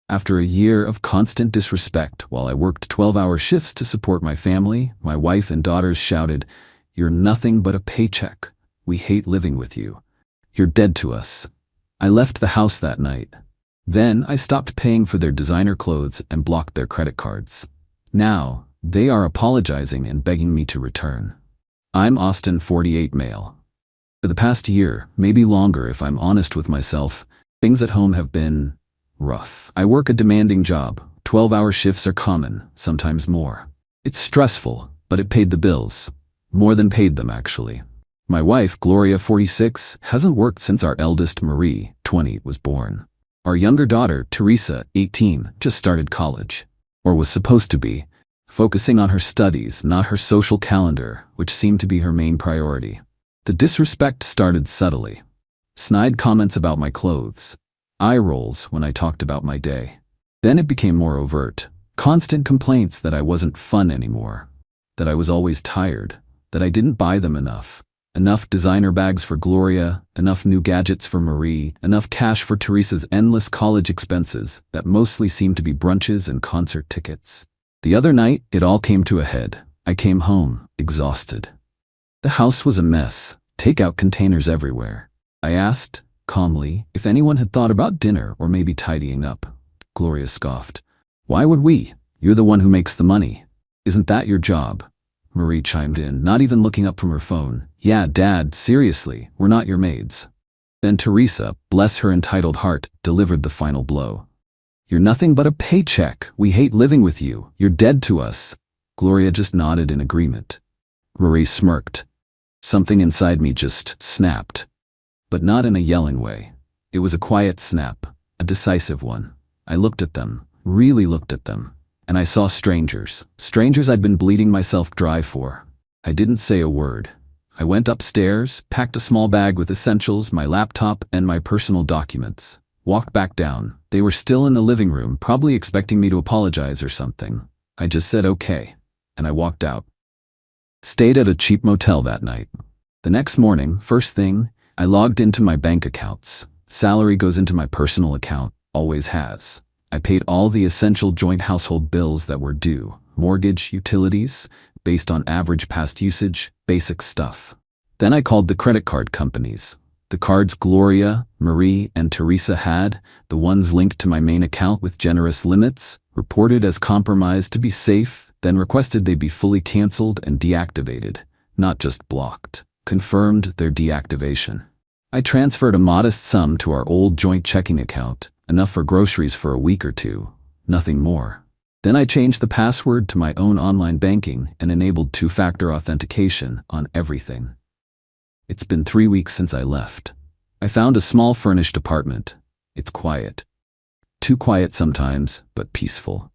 After a year of constant disrespect while I worked 12-hour shifts to support my family, my wife and daughters shouted, "You're nothing but a paycheck. We hate living with you. You're dead to us." I left the house that night. Then I stopped paying for their designer clothes and blocked their credit cards. Now, they are apologizing and begging me to return. I'm Austin, 48 male. For the past year, maybe longer if I'm honest with myself, things at home have been rough. I work a demanding job. 12-hour shifts are common, sometimes more. It's stressful, but it paid the bills. More than paid them, actually. My wife, Gloria, 46, hasn't worked since our eldest, Marie, 20, was born. Our younger daughter, Teresa, 18, just started college. Or was supposed to be. Focusing on her studies, not her social calendar, which seemed to be her main priority. The disrespect started subtly. Snide comments about my clothes. Eye rolls when I talked about my day. Then it became more overt. Constant complaints that I wasn't fun anymore. That I was always tired. That I didn't buy them enough. Enough designer bags for Gloria, enough new gadgets for Marie, enough cash for Teresa's endless college expenses that mostly seemed to be brunches and concert tickets. The other night, it all came to a head. I came home, exhausted. The house was a mess, takeout containers everywhere. I asked, calmly, if anyone had thought about dinner or maybe tidying up. Gloria scoffed. "Why would we? You're the one who makes the money. Isn't that your job?" Marie chimed in, not even looking up from her phone. "Yeah, Dad, seriously, we're not your maids." Then Teresa, bless her entitled heart, delivered the final blow. "You're nothing but a paycheck. We hate living with you. You're dead to us." Gloria just nodded in agreement. Marie smirked. Something inside me just snapped. But not in a yelling way. It was a quiet snap, a decisive one. I looked at them, really looked at them. And I saw strangers. Strangers I'd been bleeding myself dry for. I didn't say a word. I went upstairs, packed a small bag with essentials, my laptop, and my personal documents. Walked back down. They were still in the living room, probably expecting me to apologize or something. I just said okay, and I walked out. Stayed at a cheap motel that night. The next morning, first thing, I logged into my bank accounts. Salary goes into my personal account, always has. I paid all the essential joint household bills that were due, mortgage, utilities, based on average past usage, basic stuff. Then I called the credit card companies. The cards Gloria, Marie, and Teresa had, the ones linked to my main account with generous limits, reported as compromised to be safe, then requested they be fully canceled and deactivated, not just blocked. Confirmed their deactivation. I transferred a modest sum to our old joint checking account, enough for groceries for a week or two, nothing more. Then I changed the password to my own online banking and enabled two-factor authentication on everything. It's been 3 weeks since I left. I found a small furnished apartment. It's quiet. Too quiet sometimes, but peaceful.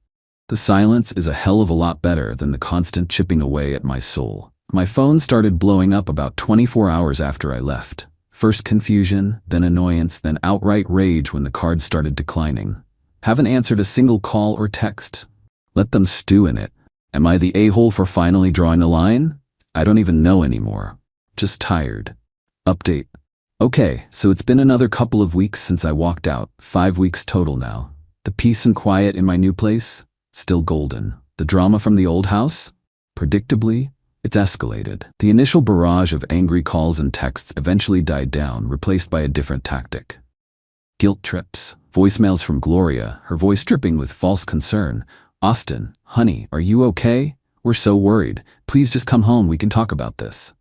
The silence is a hell of a lot better than the constant chipping away at my soul. My phone started blowing up about 24 hours after I left. First confusion, then annoyance, then outright rage when the cards started declining. Haven't answered a single call or text. Let them stew in it. Am I the a-hole for finally drawing a line? I don't even know anymore. Just tired. Update. Okay, so it's been another couple of weeks since I walked out, 5 weeks total now. The peace and quiet in my new place? Still golden. The drama from the old house? Predictably, it's escalated. The initial barrage of angry calls and texts eventually died down, replaced by a different tactic. Guilt trips. Voicemails from Gloria, her voice dripping with false concern. "Austin, honey, are you okay? We're so worried. Please just come home, we can talk about this."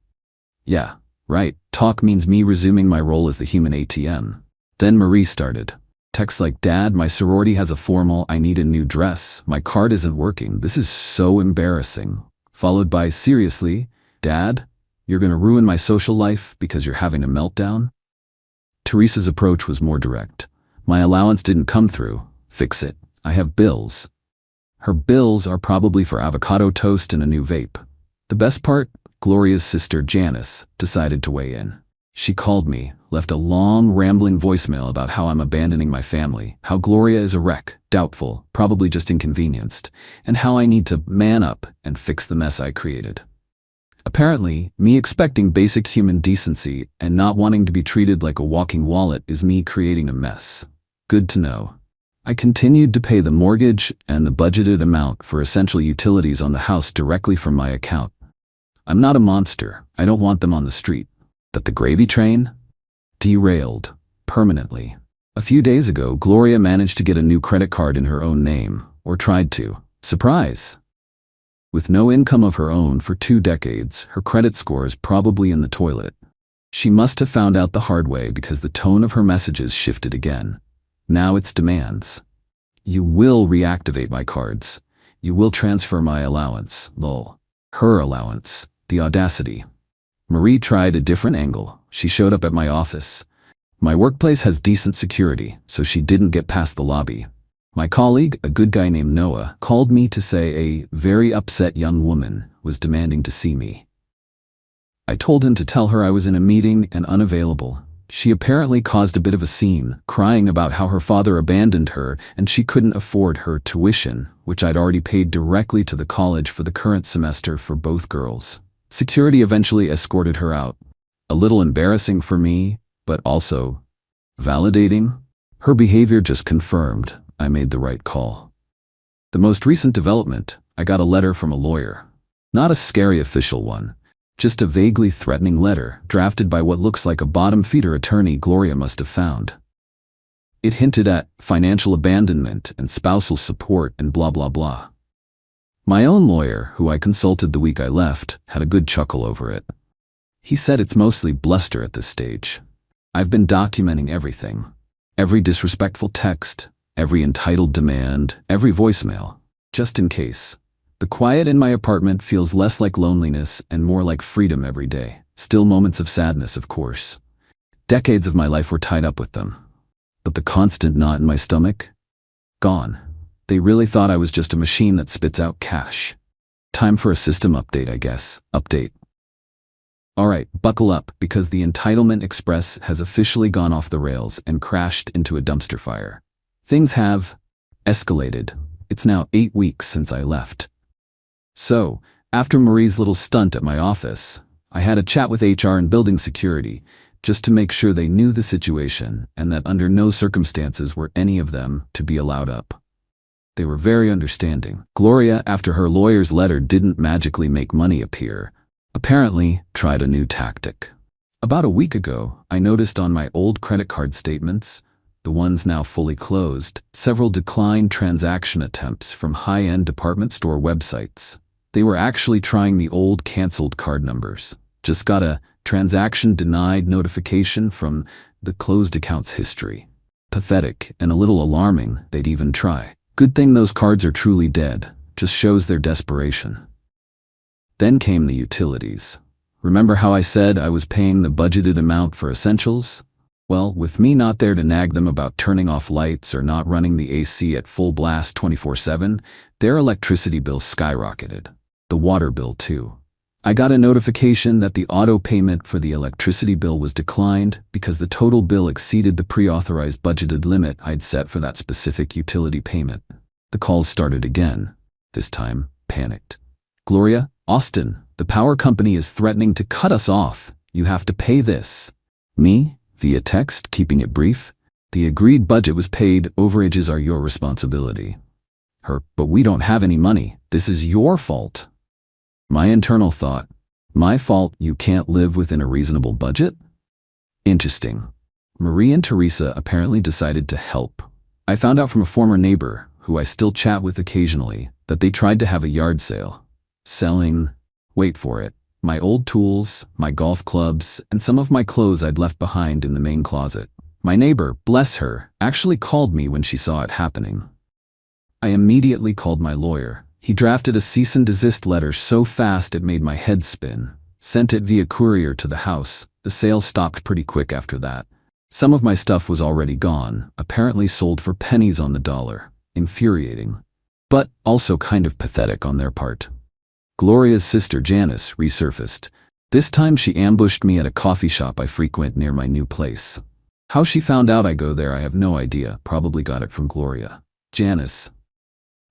Yeah, right. Talk means me resuming my role as the human ATM. Then Marie started. Texts like, "Dad, my sorority has a formal, I need a new dress. My card isn't working. This is so embarrassing." Followed by, "Seriously, Dad, you're gonna ruin my social life because you're having a meltdown?" Teresa's approach was more direct. "My allowance didn't come through. Fix it. I have bills." Her bills are probably for avocado toast and a new vape. The best part? Gloria's sister, Janice, decided to weigh in. She called me, left a long, rambling voicemail about how I'm abandoning my family, how Gloria is a wreck, doubtful, probably just inconvenienced, and how I need to man up and fix the mess I created. Apparently, me expecting basic human decency and not wanting to be treated like a walking wallet is me creating a mess. Good to know. I continued to pay the mortgage and the budgeted amount for essential utilities on the house directly from my account. I'm not a monster. I don't want them on the street. But the gravy train? Derailed. Permanently. A few days ago, Gloria managed to get a new credit card in her own name, or tried to. Surprise! With no income of her own for 2 decades, her credit score is probably in the toilet. She must have found out the hard way because the tone of her messages shifted again. Now it's demands. You will reactivate my cards. You will transfer my allowance. Lol. Her allowance. The audacity. Marie tried a different angle. She showed up at my office. My workplace has decent security, so she didn't get past the lobby. My colleague, a good guy named Noah, called me to say a very upset young woman was demanding to see me. I told him to tell her I was in a meeting and unavailable. She apparently caused a bit of a scene, crying about how her father abandoned her and she couldn't afford her tuition, which I'd already paid directly to the college for the current semester for both girls. Security eventually escorted her out. A little embarrassing for me, but also validating. Her behavior just confirmed I made the right call. The most recent development, I got a letter from a lawyer. Not a scary official one, just a vaguely threatening letter drafted by what looks like a bottom-feeder attorney Gloria must have found. It hinted at financial abandonment and spousal support and blah blah blah. My own lawyer, who I consulted the week I left, had a good chuckle over it. He said it's mostly bluster at this stage. I've been documenting everything. Every disrespectful text, every entitled demand, every voicemail, just in case. The quiet in my apartment feels less like loneliness and more like freedom every day. Still moments of sadness, of course. Decades of my life were tied up with them. But the constant knot in my stomach? Gone. They really thought I was just a machine that spits out cash. Time for a system update, I guess. Update. Alright, buckle up, because the Entitlement Express has officially gone off the rails and crashed into a dumpster fire. Things have escalated. It's now 8 weeks since I left. So, after Marie's little stunt at my office, I had a chat with HR and building security, just to make sure they knew the situation and that under no circumstances were any of them to be allowed up. They were very understanding. Gloria, after her lawyer's letter didn't magically make money appear, apparently tried a new tactic. About a week ago, I noticed on my old credit card statements, the ones now fully closed, several declined transaction attempts from high-end department store websites. They were actually trying the old canceled card numbers. Just got a transaction denied notification from the closed account's history. Pathetic and a little alarming, they'd even try. Good thing those cards are truly dead. Just shows their desperation. Then came the utilities. Remember how I said I was paying the budgeted amount for essentials? Well, with me not there to nag them about turning off lights or not running the AC at full blast 24/7, their electricity bill skyrocketed. The water bill too. I got a notification that the auto payment for the electricity bill was declined because the total bill exceeded the pre-authorized budgeted limit I'd set for that specific utility payment. The calls started again, this time panicked. Gloria, Austin, the power company is threatening to cut us off. You have to pay this. Me? Via text, keeping it brief. The agreed budget was paid. Overages are your responsibility. Her, but we don't have any money. This is your fault. My internal thought, my fault you can't live within a reasonable budget? Interesting. Marie and Teresa apparently decided to help. I found out from a former neighbor, who I still chat with occasionally, that they tried to have a yard sale. Selling, wait for it, my old tools, my golf clubs, and some of my clothes I'd left behind in the main closet. My neighbor, bless her, actually called me when she saw it happening. I immediately called my lawyer. He drafted a cease and desist letter so fast it made my head spin. Sent it via courier to the house. The sale stopped pretty quick after that. Some of my stuff was already gone, apparently sold for pennies on the dollar. Infuriating. But also kind of pathetic on their part. Gloria's sister Janice resurfaced. This time she ambushed me at a coffee shop I frequent near my new place. How she found out I go there I have no idea, probably got it from Gloria. Janice.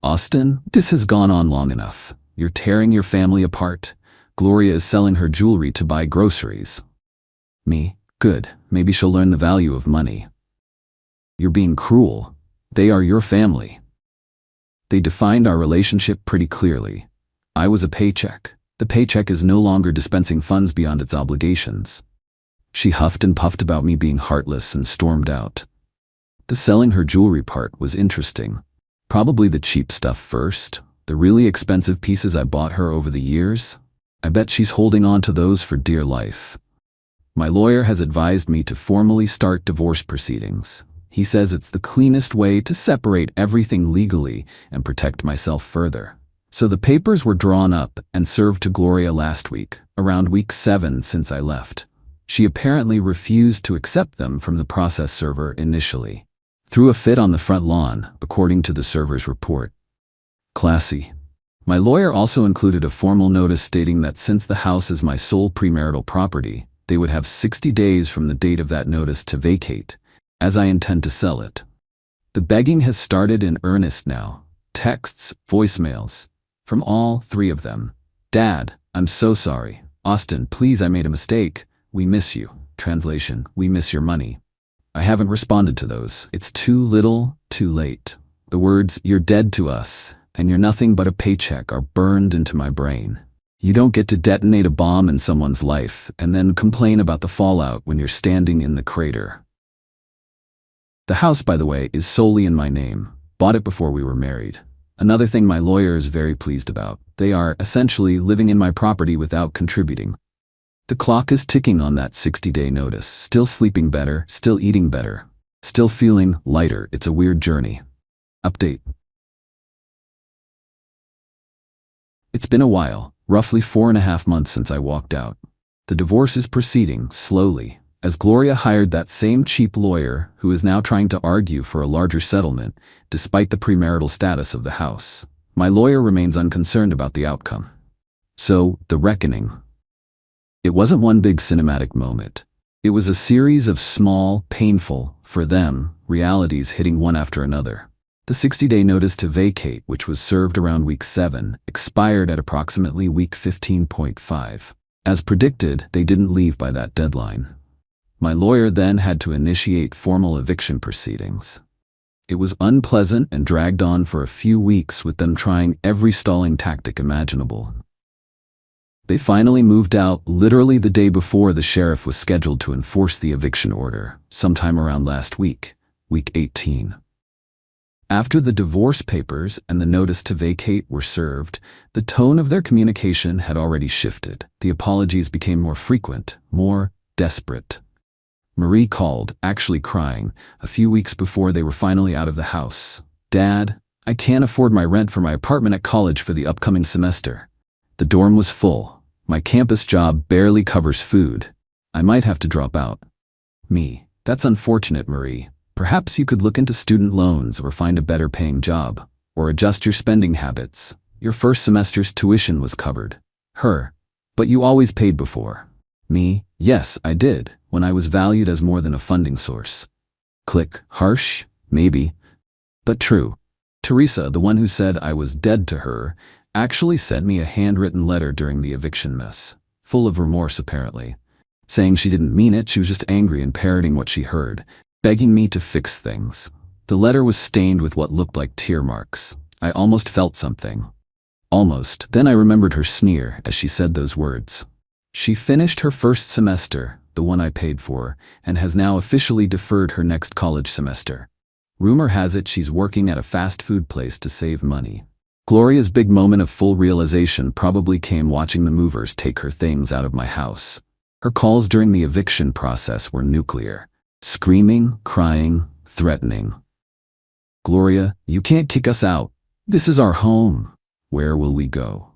Austin, this has gone on long enough. You're tearing your family apart. Gloria is selling her jewelry to buy groceries. Me? Good, maybe she'll learn the value of money. You're being cruel. They are your family. They defined our relationship pretty clearly. I was a paycheck. The paycheck is no longer dispensing funds beyond its obligations. She huffed and puffed about me being heartless and stormed out. The selling her jewelry part was interesting. Probably the cheap stuff first, the really expensive pieces I bought her over the years. I bet she's holding on to those for dear life. My lawyer has advised me to formally start divorce proceedings. He says it's the cleanest way to separate everything legally and protect myself further. So the papers were drawn up and served to Gloria last week, around week 7 since I left. She apparently refused to accept them from the process server initially. Threw a fit on the front lawn, according to the server's report. Classy. My lawyer also included a formal notice stating that since the house is my sole premarital property, they would have 60 days from the date of that notice to vacate, as I intend to sell it. The begging has started in earnest now. Texts, voicemails, from all 3 of them. Dad, I'm so sorry. Austin, please, I made a mistake. We miss you. Translation, we miss your money. I haven't responded to those. It's too little, too late. The words, you're dead to us, and you're nothing but a paycheck are burned into my brain. You don't get to detonate a bomb in someone's life and then complain about the fallout when you're standing in the crater. The house, by the way, is solely in my name. Bought it before we were married. Another thing my lawyer is very pleased about. They are essentially living in my property without contributing. The clock is ticking on that 60-day notice. Still sleeping better, still eating better, still feeling lighter. It's a weird journey. Update. It's been a while, roughly 4.5 months since I walked out. The divorce is proceeding slowly, as Gloria hired that same cheap lawyer who is now trying to argue for a larger settlement, despite the premarital status of the house. My lawyer remains unconcerned about the outcome. So, the reckoning. It wasn't one big cinematic moment. It was a series of small, painful, for them, realities hitting one after another. The 60-day notice to vacate, which was served around week 7, expired at approximately week 15.5. As predicted, they didn't leave by that deadline. My lawyer then had to initiate formal eviction proceedings. It was unpleasant and dragged on for a few weeks with them trying every stalling tactic imaginable. They finally moved out literally the day before the sheriff was scheduled to enforce the eviction order, sometime around last week, week 18. After the divorce papers and the notice to vacate were served, the tone of their communication had already shifted. The apologies became more frequent, more desperate. Marie called, actually crying, a few weeks before they were finally out of the house. Dad, I can't afford my rent for my apartment at college for the upcoming semester. The dorm was full. My campus job barely covers food. I might have to drop out. Me, that's unfortunate, Marie. Perhaps you could look into student loans or find a better paying job, or adjust your spending habits. Your first semester's tuition was covered. Her, but you always paid before. Me, yes, I did, when I was valued as more than a funding source. Click, harsh, maybe, but true. Teresa, the one who said I was dead to her, actually sent me a handwritten letter during the eviction mess, full of remorse apparently, saying she didn't mean it, she was just angry and parroting what she heard, begging me to fix things. The letter was stained with what looked like tear marks. I almost felt something. Almost. Then I remembered her sneer as she said those words. She finished her first semester, the one I paid for, and has now officially deferred her next college semester. Rumor has it she's working at a fast food place to save money. Gloria's big moment of full realization probably came watching the movers take her things out of my house. Her calls during the eviction process were nuclear. Screaming, crying, threatening. Gloria, you can't kick us out. This is our home. Where will we go?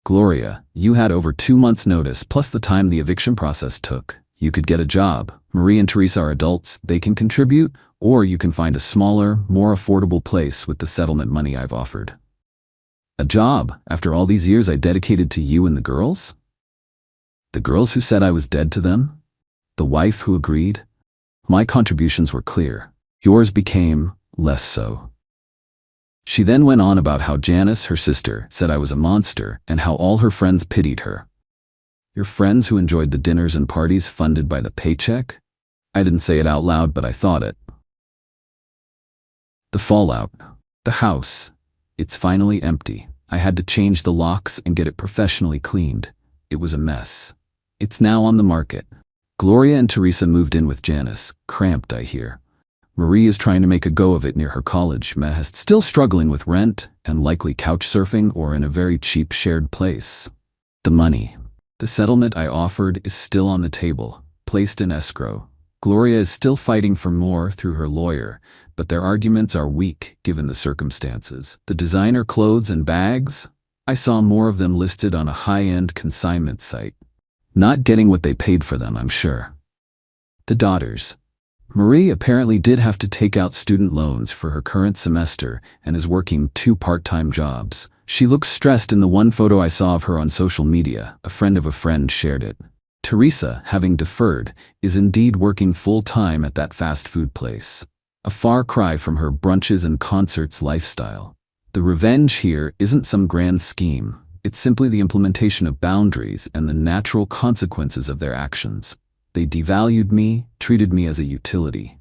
Gloria, you had over 2 months' notice plus the time the eviction process took. You could get a job. Marie and Teresa are adults, they can contribute, or you can find a smaller, more affordable place with the settlement money I've offered. A job, after all these years I dedicated to you and the girls? The girls who said I was dead to them? The wife who agreed? My contributions were clear. Yours became less so. She then went on about how Janice, her sister, said I was a monster and how all her friends pitied her. Your friends who enjoyed the dinners and parties funded by the paycheck? I didn't say it out loud, but I thought it. The fallout. The house. It's finally empty. I had to change the locks and get it professionally cleaned. It was a mess. It's now on the market. Gloria and Teresa moved in with Janice, cramped, I hear. Marie is trying to make a go of it near her college, Mehest still struggling with rent and likely couch surfing or in a very cheap shared place. The money. The settlement I offered is still on the table, placed in escrow. Gloria is still fighting for more through her lawyer, but their arguments are weak given the circumstances. The designer clothes and bags? I saw more of them listed on a high-end consignment site. Not getting what they paid for them, I'm sure. The daughters. Marie apparently did have to take out student loans for her current semester and is working 2 part-time jobs. She looks stressed in the one photo I saw of her on social media. A friend of a friend shared it. Teresa, having deferred, is indeed working full-time at that fast food place. A far cry from her brunches and concerts lifestyle. The revenge here isn't some grand scheme. It's simply the implementation of boundaries and the natural consequences of their actions. They devalued me, treated me as a utility.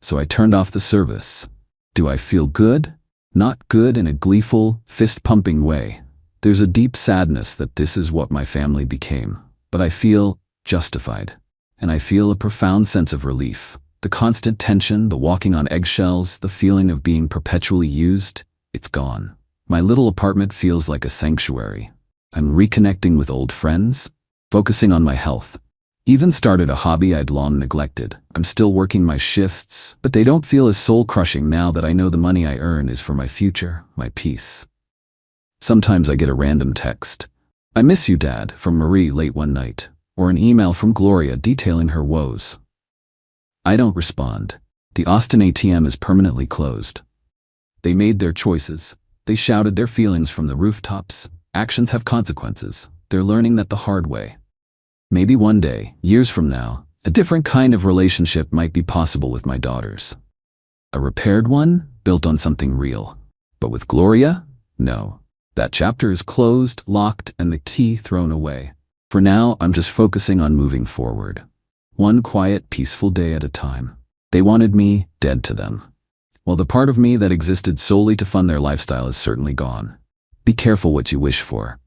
So I turned off the service. Do I feel good? Not good in a gleeful, fist-pumping way. There's a deep sadness that this is what my family became. But I feel justified. And I feel a profound sense of relief. The constant tension, the walking on eggshells, the feeling of being perpetually used, it's gone. My little apartment feels like a sanctuary. I'm reconnecting with old friends, focusing on my health. Even started a hobby I'd long neglected. I'm still working my shifts, but they don't feel as soul-crushing now that I know the money I earn is for my future, my peace. Sometimes I get a random text. "I miss you, Dad," from Marie late one night, or an email from Gloria detailing her woes. I don't respond. The Austin ATM is permanently closed. They made their choices. They shouted their feelings from the rooftops. Actions have consequences. They're learning that the hard way. Maybe one day, years from now, a different kind of relationship might be possible with my daughters. A repaired one, built on something real. But with Gloria? No. That chapter is closed, locked, and the key thrown away. For now, I'm just focusing on moving forward. One quiet, peaceful day at a time. They wanted me dead to them. Well, the part of me that existed solely to fund their lifestyle is certainly gone. Be careful what you wish for.